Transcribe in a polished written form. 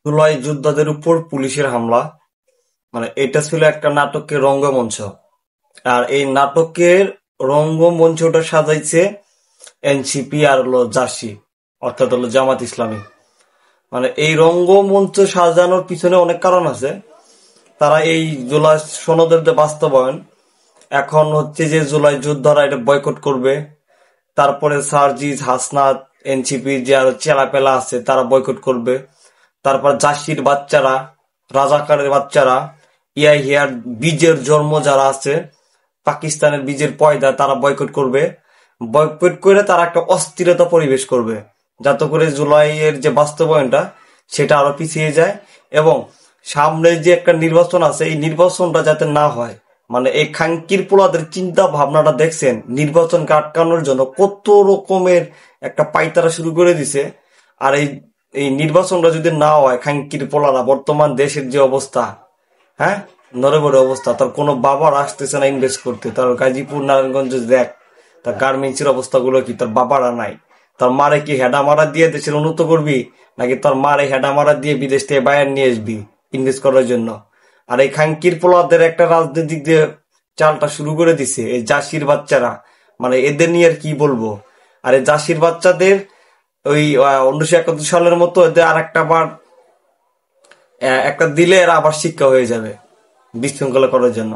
জুলাই যোদ্ধাদের উপর পুলিশের হামলা, মানে এটা ছিল একটা নাটকের রঙ্গমঞ্চ। আর এই নাটকের রঙ্গমঞ্চটা সাজাইছে এনসিপি আর হলো জাসি, অর্থাৎ হলো জামাত ইসলামী। মানে এই রঙ্গমঞ্চ সাজানোর পিছনে অনেক কারণ আছে। তারা এই জুলাই সনদের যে বাস্তবায়ন, এখন হচ্ছে যে জুলাই যোদ্ধারা এটা বয়কট করবে, তারপরে সার্জিস হাসনাত এনসিপি যে আরো চেলাপেলা আছে তারা বয়কট করবে, তারপর জাসির বাচ্চারা, রাজাকারের বাচ্চারা, ইয়াহিয়ার বীজের জন্ম যারা আছে, পাকিস্তানের বীজের পয়দা, তারা বয়কট করবে। বয়কট করে তারা একটা অস্থিরতা পরিবেশ করবে, যাতে করে জুলাইয়ের যে বাস্তবায়নটা সেটা আরো পিছিয়ে যায়। এবং সামনে যে একটা নির্বাচন আছে, এই নির্বাচনটা যাতে না হয়, মানে এই খাঙ্কির পোলাদের চিন্তা ভাবনাটা দেখছেন, নির্বাচনকে আটকানোর জন্য কত রকমের একটা পাইতারা শুরু করে দিছে। আর এই এই নির্বাচনটা যদি না হয়, খাঙ্কির পোলারা বর্তমান দেশের যে অবস্থা, হ্যাঁ, নড়বড়ে অবস্থা, তার কোনো বাবার আসতেছে না ইনভেস্ট করতে। তার গাজীপুর নারায়ণগঞ্জে দেখ তার গার্মেন্টসের অবস্থাগুলো কি, তার বাবারা নাই। তার মারে কি হেডা মারা দিয়ে দেশের উন্নত করবি, নাকি তার মারে হেডা মারা দিয়ে বিদেশ থেকে বাইরে নিয়ে আসবি ইনভেস্ট করার জন্য? আর এই খাঙ্কির পোলাদের একটা রাজনৈতিক যে চালটা শুরু করে দিছে এই জাসির বাচ্চারা, মানে এদের নিয়ে আর কি বলবো। আর এই জাসির বাচ্চাদের ওই 1971 সালের মতো এদের আর একটা বার একটা দিলে এরা আবার শিক্ষা হয়ে যাবে বিশৃঙ্খলা করার জন্য।